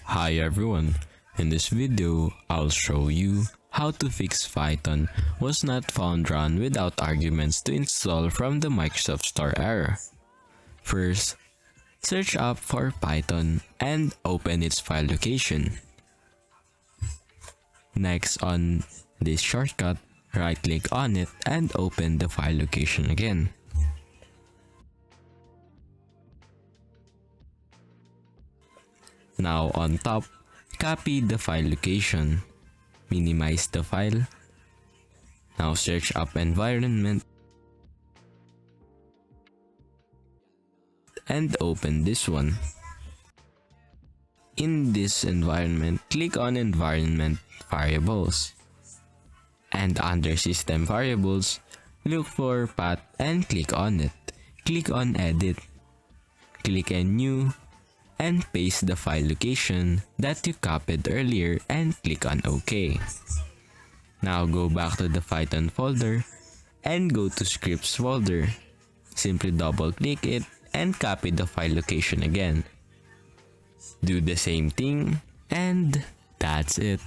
Hi everyone, in this video, I'll show you how to fix Python was not found run without arguments to install from the Microsoft Store error. First, search up for Python and open its file location. Next, on this shortcut, right click on it and open the file location again. Now on top, copy the file location, minimize the file. Now search up environment and open this one. In this environment, click on environment variables. And under system variables, look for path and click on it. Click on edit. Click on new and paste the file location that you copied earlier and click on OK. Now go back to the Python folder and go to scripts folder. Simply double click it and copy the file location again. Do the same thing and that's it.